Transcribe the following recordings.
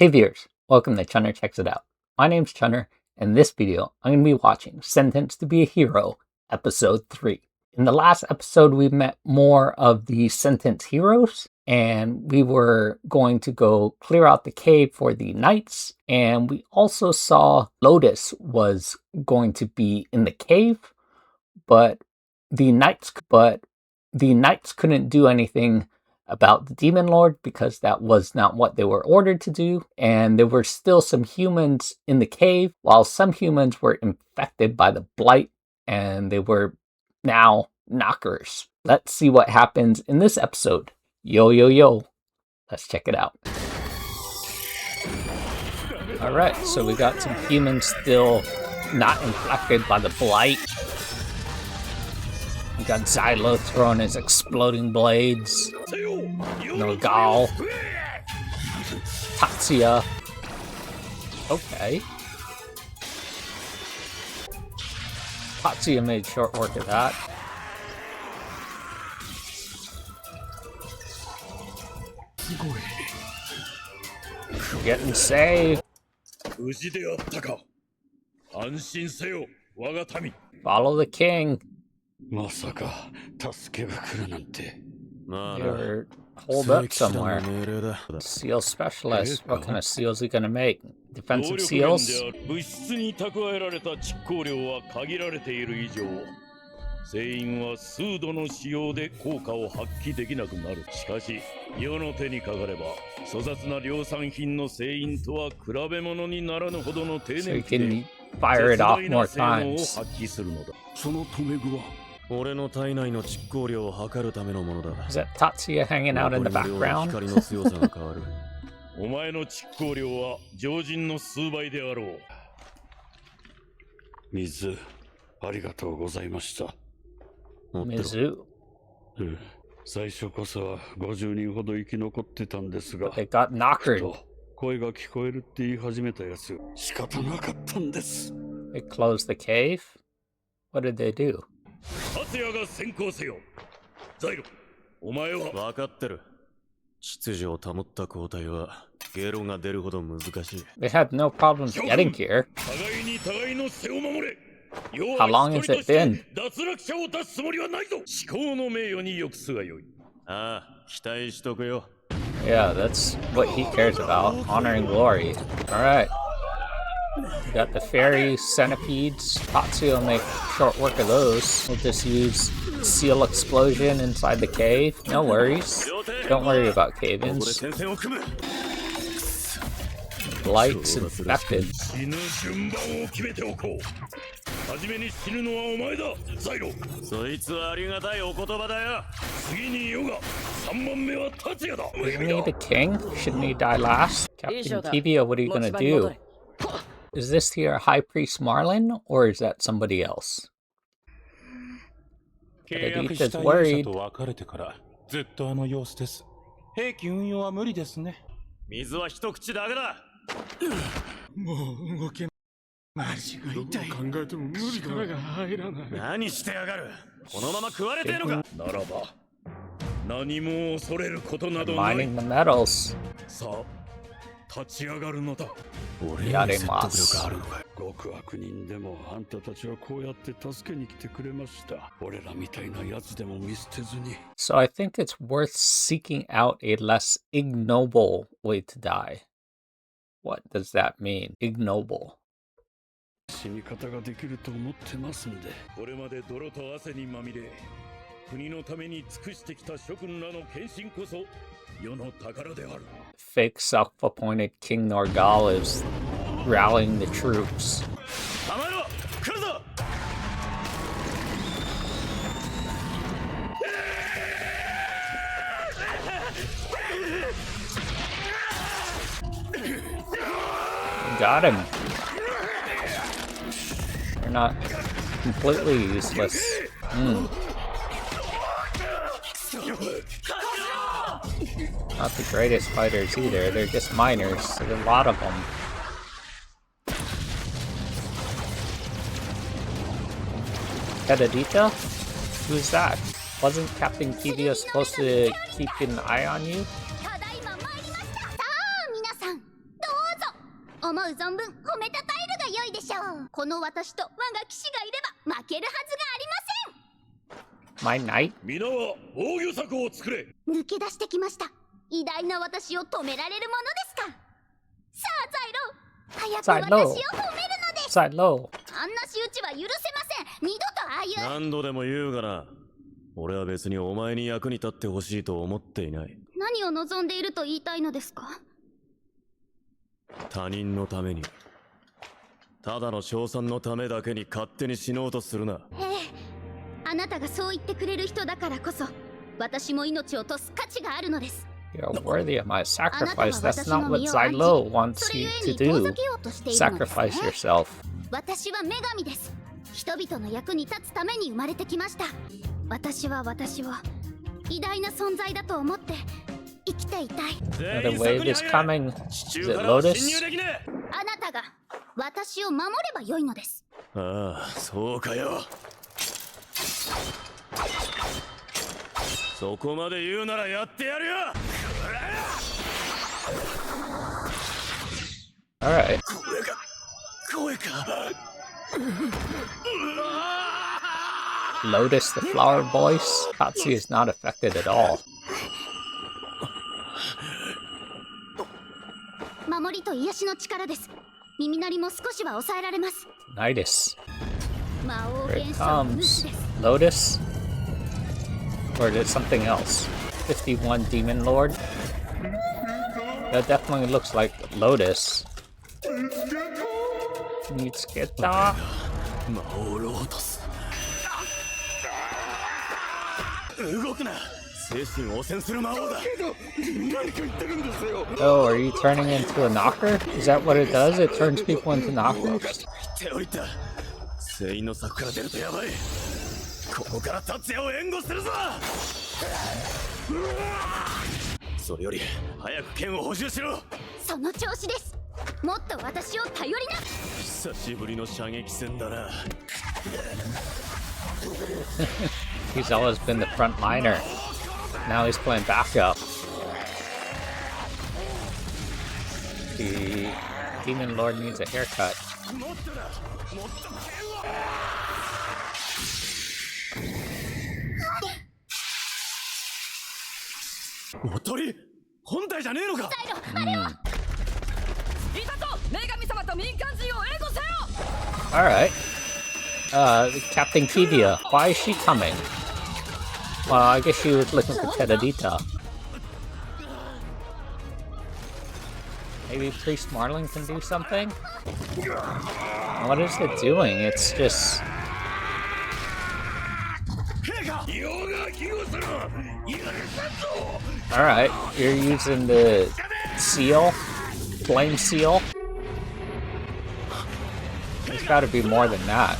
Hey viewers, welcome to Chunner Checks It Out. My name's Chunner, and in this video, I'm going to be watching Sentenced to be a Hero, Episode 3. In the last episode, we met more of the Sentenced heroes, and we were going to go clear out the cave for the knights, and we also saw Lotus was going to be in the cave, but the knights couldn't do anything about the Demon Lord because that was not what they were ordered to do, and there were still some humans in the cave, while some humans were infected by the blight and they were now knockers. Let's see what happens in this episode. Yo. Let's check it out. Alright, so we got some humans still not infected by the blight. We got Xylo throwing his exploding blades. Nogal. Tatsuya. Okay. Tatsuya made short work of that. Getting saved. Follow the king. They were holed up somewhere. Seal specialist. What kind of seals are he gonna make? Defensive seals? So you can fire it off more times. Is that Tatsuya hanging out in the background? Mizu. But they got knockered. They closed the cave? What did they do? They had no problems getting here. How long has it been? Yeah, that's what he cares about. Honor and glory. Alright. We got the fairy centipedes. Tatsuya will make short work of those. We'll just use seal explosion inside the cave. No worries. Don't worry about cave-ins. Blight's infected. Isn't he the king? Shouldn't he die last? Captain Kivia, what are you gonna do? Is this here High Priest Marlin, or is that somebody else? Edita's worried. Mining the metals. So I think it's worth seeking out a less ignoble way to die. What does that mean? Ignoble. Fake self-appointed King Norgal is rallying the troops. Got him. They're not completely useless. Not the greatest fighters either, they're just miners, there's a lot of them. Edita? Who's that? Wasn't Captain Kivia supposed to keep an eye on you? 思う存分褒めたたえるが良いでしょう。この私と我が騎士がいれば負けるはずがありません。 My knight? 皆は防御策を作れ。抜け出してきました。偉大な私を止められるものですか。さあザイロ、早く私を褒めるのです。サイロー。あんな仕打ちは許せません。二度とああいう。何度でも言うがな。俺は別にお前に役に立ってほしいと思っていない。何を望んでいると言いたいのですか。他人のために、ただの賞賛のためだけに勝手に死のうとするな。ええ、あなたがそう言ってくれる人だからこそ私も命を落とす価値があるのです。 You're worthy of my sacrifice. That's not what Zylo wants you to do. Sacrifice yourself. 私は女神です。人々の役に立つために生まれてきました。私は私を偉大な存在だと思って生きていたい。 Another wave is coming. Is it Lotus? あなたが私を守ればよいのです。ああ、そうかよ。そこまで言うならやってやるよ。Alright. 声か。Lotus, the flower voice. Katsu is not affected at all. 守りと癒しの力です。耳鳴りも少しは抑えられます。 Nidus. 魔王 Here 現 it 象の主 comes. です。 Lotus? Or is it something else? 51 Demon Lord? That definitely looks like Lotus. Mitsuki-ta. 魔王ロートス。動くな。精神汚染する魔王だ。Oh, are you turning into a knocker? Is that what it does? It turns people into knockers? 手を言った。全員の柵から出るとやばい。ここから達也を援護するぞ。それより早く剣を補充しろ。その調子です。もっと私を頼りな。久しぶりの射撃戦だな。He's always been the front liner. Now he's playing backup. The Demon Lord needs a haircut. おとり本体じゃねえのか。Alright. Captain Kidia, why is she coming? Well, I guess she was looking for Tedadita. Maybe Priest Marlin can do something? What is it doing? It's just... Alright, you're using the seal? Flame seal? There's gotta be more than that.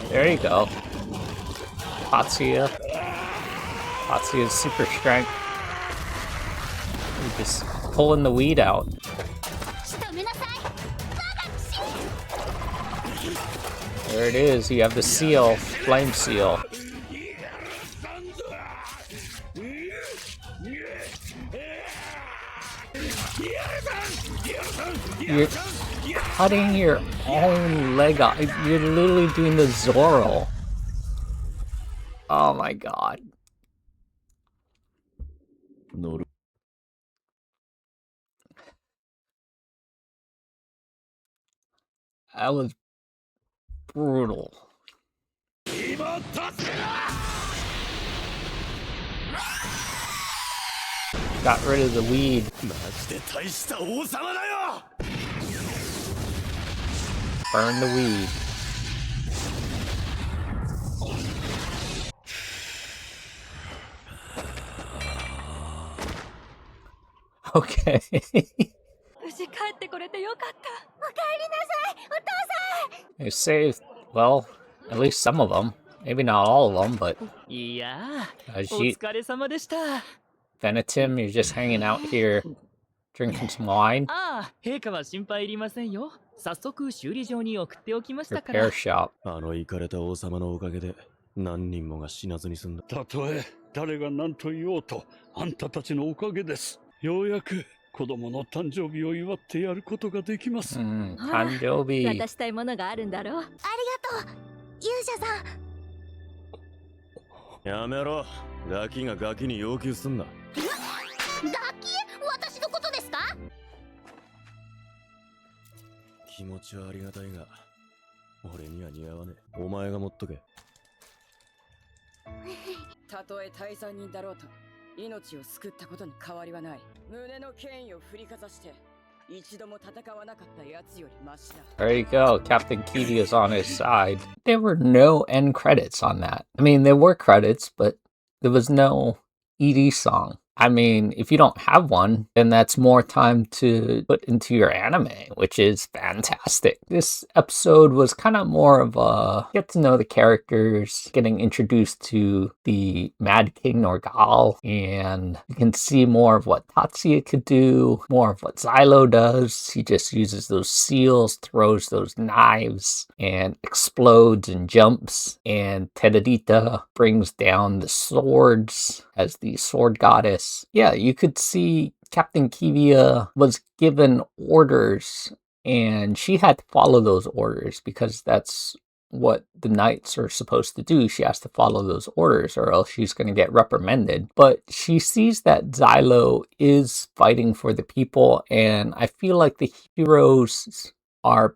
There you go. Katsuya. Katsuya's super strength. You're just pulling the weed out. There it is. You have the seal, flame seal. You're cutting your own leg off. You're literally doing the Zoro. Oh my god. That was brutal. Got rid of the weed. Burn the weed. Okay. They saved, well, at least some of them. Maybe not all of them, but... Venetim, you're just hanging out here, drinking some wine. Repair shop. あのイカれた王様のおかげで何人もが死なずに済んだ。たとえ誰が何と言おうとあんたたちのおかげです。ようやく子供の誕生日を祝ってやることができます。誕生日。渡したいものがあるんだろう。ありがとう勇者さん。やめろ。ガキがガキに要求すんな。ガキ？私のことですか？気持ちはありがたいが、俺には似合わねえ。お前が持っとけ。たとえ大罪人だろうと命を救ったことに変わりはない。胸の権威を振りかざして一度も戦わなかった奴よりマシだ。 There you go. Captain Kiwi is on his side. There were no end credits on that. I mean, there were credits, but there was no ED song. I mean, if you don't have one, then that's more time to put into your anime, which is fantastic. This episode was kind of more of a get to know the characters, getting introduced to the Mad King Norgal, and you can see more of what Tatsuya could do, more of what Xylo does. He just uses those seals, throws those knives, and explodes and jumps. And Tedorita brings down the swords as the sword goddess. Yeah, you could see Captain Kiwi was given orders and she had to follow those orders because that's what the knights are supposed to do. She has to follow those orders or else she's going to get reprimanded. But she sees that Xylo is fighting for the people, and I feel like the heroes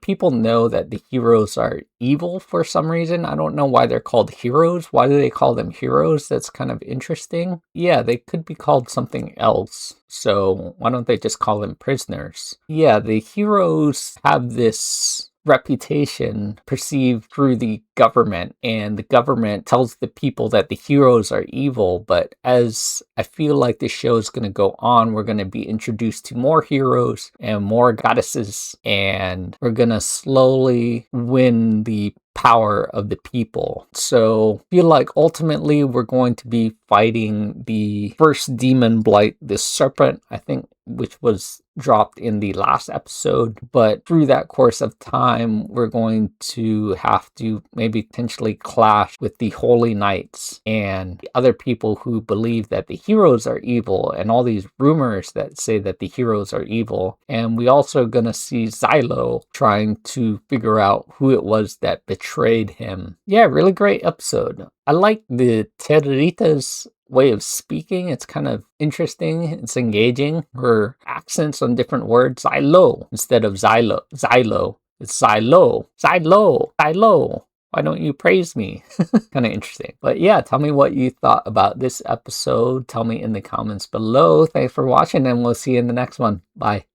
people know that the heroes are evil for some reason. I don't know why they're called heroes. Why do they call them heroes? That's kind of interesting. Yeah, they could be called something else. So why don't they just call them prisoners? Yeah, the heroes have this reputation perceived through the government, and the government tells the people that the heroes are evil. But as I feel like this show is going to go on, we're going to be introduced to more heroes and more goddesses, and we're going to slowly win the power of the people. So I feel like ultimately we're going to be fighting the first demon blight, this serpent, I think, which was dropped in the last episode. But through that course of time, we're going to have to maybe potentially clash with the Holy Knights and the other people who believe that the heroes are evil, and all these rumors that say that the heroes are evil. And we also going to see Xylo trying to figure out who it was that betrayed him. Yeah, really great episode. I like the Tedorita's way of speaking. It's kind of interesting. It's engaging. Her accents on different words. Xylo instead of Xylo. Xylo. It's Xylo. Xylo. Xylo. Why don't you praise me? Kind of interesting. But yeah, tell me what you thought about this episode. Tell me in the comments below. Thanks for watching, and we'll see you in the next one. Bye.